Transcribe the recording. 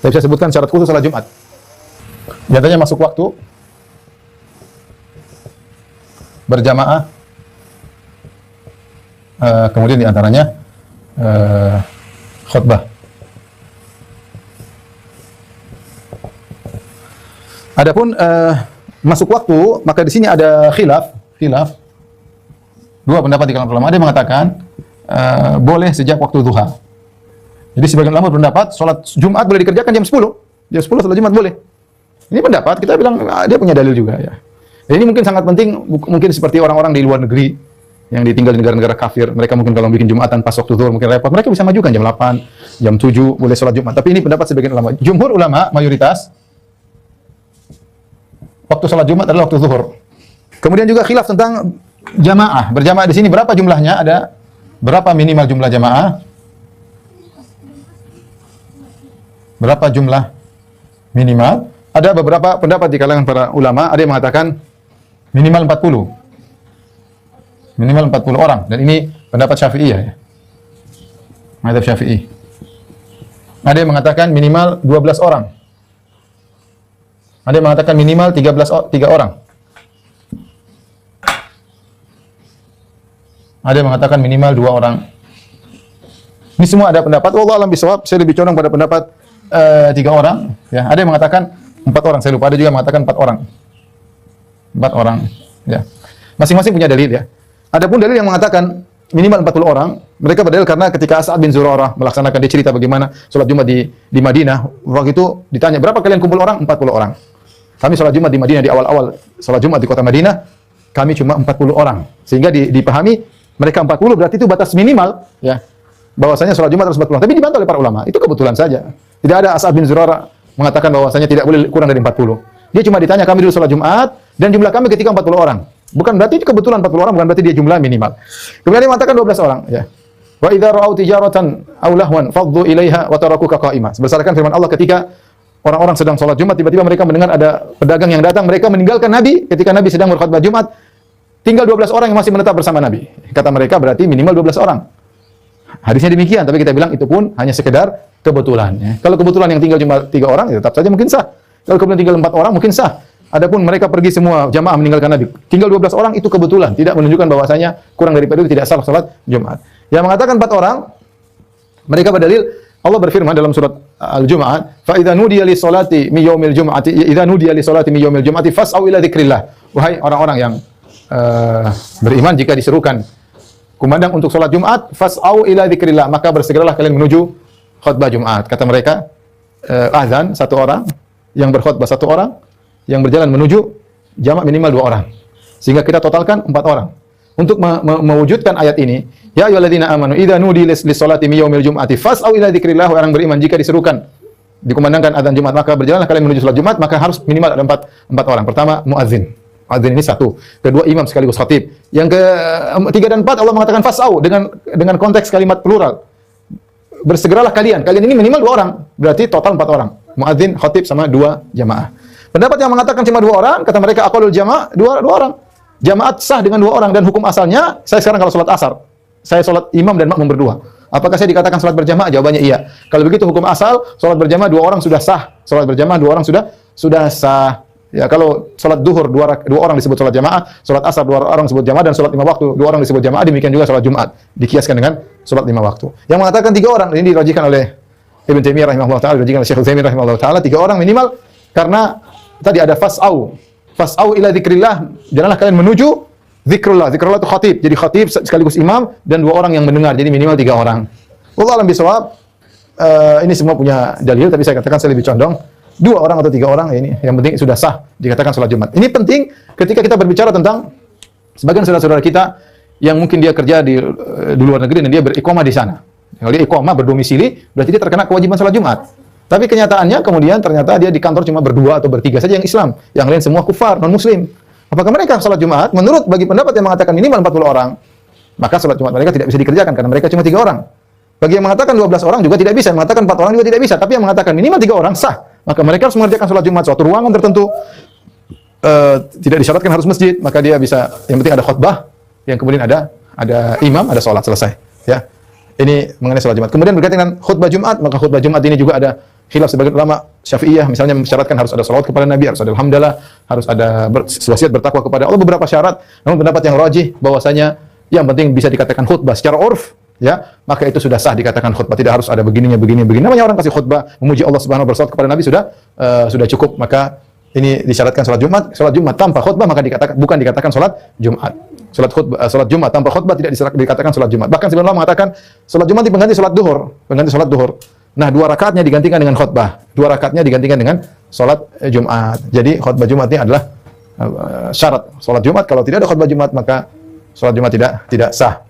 Saya bisa sebutkan syarat khusus salat Jumat. Di antaranya masuk waktu, berjamaah, kemudian di antaranya khutbah. Adapun masuk waktu, maka di sini ada khilaf. Dua pendapat di kalangan ulama. Ada yang mengatakan boleh sejak waktu duha. Jadi sebagian ulama berpendapat salat Jumat boleh dikerjakan jam 10. Jam 10 salat Jumat boleh. Ini pendapat, kita bilang dia punya dalil juga ya. Dan ini mungkin sangat penting, mungkin seperti orang-orang di luar negeri yang ditinggal di negara-negara kafir. Mereka mungkin kalau bikin Jumatan pas waktu zuhur mungkin repot. Mereka bisa majukan jam 8, jam 7 boleh salat Jumat. Tapi ini pendapat sebagian ulama. Jumhur ulama mayoritas waktu salat Jumat adalah waktu zuhur. Kemudian juga khilaf tentang jamaah. Berjamaah di sini berapa jumlahnya? Ada berapa minimal jumlah jamaah? Berapa jumlah minimal? Ada beberapa pendapat di kalangan para ulama. Ada yang mengatakan minimal 40. Minimal 40 orang. Dan ini pendapat Syafi'iyah ya. Mazhab Syafi'i. Ada yang mengatakan minimal 12 orang. Ada yang mengatakan minimal 3 orang. Ada yang mengatakan minimal 2 orang. Ini semua ada pendapat. Wallahu a'lam bishawab. Saya lebih condong pada pendapat 3 orang. Ya. Ada yang mengatakan 4 orang. Saya lupa. Ada juga yang mengatakan 4 orang. 4 orang. Ya. Masing-masing punya dalil ya. Adapun dalil yang mengatakan minimal 40 orang, mereka berdalil karena ketika As'ad bin Zurarah melaksanakan, dia cerita bagaimana sholat Jumat di Madinah. Waktu itu ditanya, berapa kalian kumpul orang? 40 orang. Kami sholat Jumat di Madinah, di awal-awal sholat Jumat di kota Madinah, kami cuma 40 orang. Sehingga dipahami, mereka 40 berarti itu batas minimal, ya. Bahwasanya sholat Jumat harus 40 orang. Tapi dibantah oleh para ulama. Itu kebetulan saja. Tidak ada As'ad bin Zurarah mengatakan bahwasanya tidak boleh kurang dari 40. Dia cuma ditanya, kami dulu sholat Jumat, dan jumlah kami ketika 40 orang. Bukan berarti itu kebetulan 40 orang, bukan berarti dia jumlah minimal. Kemudian dia mengatakan 12 orang, ya. Wa idza ra'au tijaratan aw lahwan faddu ilaiha wa tarakuka qa'imah. Berdasarkan firman Allah, ketika orang-orang sedang sholat Jumat, tiba-tiba mereka mendengar ada pedagang yang datang, mereka meninggalkan Nabi ketika Nabi sedang berkhutbah Jumat. Tinggal 12 orang yang masih menetap bersama Nabi. Kata mereka berarti minimal 12 orang. Hadisnya demikian, tapi kita bilang itu pun hanya sekedar kebetulan, ya. Kalau kebetulan yang tinggal cuma 3 orang, ya tetap saja mungkin sah. Kalau kemudian tinggal 4 orang, mungkin sah. Adapun mereka pergi semua jamaah meninggalkan Nabi, tinggal 12 orang, itu kebetulan, tidak menunjukkan bahwasanya kurang daripada itu tidak sah salat Jumat. Yang mengatakan 4 orang, mereka berdalil Allah berfirman dalam surat Al-Jumu'ah, fa idza nudiya lis-salati min yaumil jumu'ati idza nudiya lis-salati min yaumil jumu'ati fas'au ila dzikrillah. Wahai orang-orang yang beriman, jika diserukan kumandang untuk salat Jumat, fas'au ila dzikrillah, maka bersegeralah kalian menuju khutbah Jumat. Kata mereka, azan 1 orang, yang berkhutbah 1 orang, yang berjalan menuju jamak minimal 2 orang. Sehingga kita totalkan 4 orang. Untuk mewujudkan ayat ini, ya ayyuhalladzina amanu idza nudiya lis-salati min yaumil jum'ati fas'au ila dzikrillah. Orang beriman, jika diserukan, dikumandangkan azan Jumat, maka berjalanlah kalian menuju salat Jumat, maka harus minimal ada 4 orang. Pertama, muadzin. Muadzin ini 1. Kedua, imam sekaligus khatib. Yang ketiga dan 4 Allah mengatakan fas'au dengan konteks kalimat plural. Bersegeralah kalian. Kalian ini minimal 2 orang. Berarti total 4 orang. Muadzin, khatib sama 2 jamaah. Pendapat yang mengatakan cuma 2 orang, kata mereka aqallul jamaah 2 orang. Jamaat sah dengan 2 orang, dan hukum asalnya, saya sekarang kalau sholat asar, saya sholat imam dan makmum berdua. Apakah saya dikatakan sholat berjamaah? Jawabannya iya. Kalau begitu hukum asal, sholat berjamaah 2 orang sudah sah. Sholat berjamaah 2 orang sudah sah. Ya, kalau sholat duhur 2 orang disebut sholat jamaah, sholat asar 2 orang disebut jamaah, dan sholat 5 waktu 2 orang disebut jamaah. Demikian juga sholat Jumat dikiaskan dengan sholat 5 waktu. Yang mengatakan 3 orang, ini dirajihkan oleh Ibnu Taimiyah rahimahullah taala, dirajihkan oleh Syekh Utsaimin rahimahullah taala, 3 orang minimal, karena tadi ada fas'au ila dzikrillah, jalanlah kalian menuju zikrullah. Zikrullah itu khatib. Jadi khatib sekaligus imam dan 2 orang yang mendengar. Jadi minimal 3 orang. Wallahu a'lam bishawab. Ini semua punya dalil, tapi saya katakan saya lebih condong 2 orang atau 3 orang, ini yang penting sudah sah dikatakan salat Jumat. Ini penting ketika kita berbicara tentang sebagian saudara-saudara kita yang mungkin dia kerja di luar negeri dan dia beriqamah di sana. Kalau dia iqamah berdomisili, berarti dia terkena kewajiban salat Jumat. Tapi kenyataannya kemudian ternyata dia di kantor cuma berdua atau bertiga saja yang Islam, yang lain semua kufar, non-muslim. Apakah mereka salat Jumat? Menurut bagi pendapat yang mengatakan minimal 40 orang, maka salat Jumat mereka tidak bisa dikerjakan karena mereka cuma 3 orang. Bagi yang mengatakan 12 orang juga tidak bisa, yang mengatakan 4 orang juga tidak bisa, tapi yang mengatakan minimal 3 orang sah. Maka mereka harus mengerjakan salat Jumat suatu ruangan tertentu, tidak disyaratkan harus masjid, maka dia bisa, yang penting ada khutbah, yang kemudian ada imam, ada salat selesai, ya. Ini mengenai salat Jumat. Kemudian berkaitan dengan khutbah Jumat, maka khutbah Jumat ini juga ada khilaf sebagian ulama Syafi'iyah misalnya mensyaratkan harus ada salawat kepada Nabi, harus ada alhamdulillah, harus ada wasiat bertakwa kepada Allah, beberapa syarat. Namun pendapat yang rajih bahwasanya yang penting bisa dikatakan khutbah secara urf, ya, maka itu sudah sah dikatakan khutbah. Tidak harus ada begini. Namanya orang kasih khutbah memuji Allah Subhanahu wa taala kepada Nabi sudah cukup. Maka ini disyaratkan salat Jumat tanpa khutbah maka bukan dikatakan salat Jumat. Salat Jumat tanpa khutbah tidak dikatakan salat Jumat. Bahkan sebenarnya mengatakan salat Jumat pengganti salat duhur. Nah, 2 rakaatnya digantikan dengan khutbah. 2 rakaatnya digantikan dengan salat Jumat. Jadi khutbah Jumat ini adalah syarat salat Jumat. Kalau tidak ada khutbah Jumat maka salat Jumat tidak sah.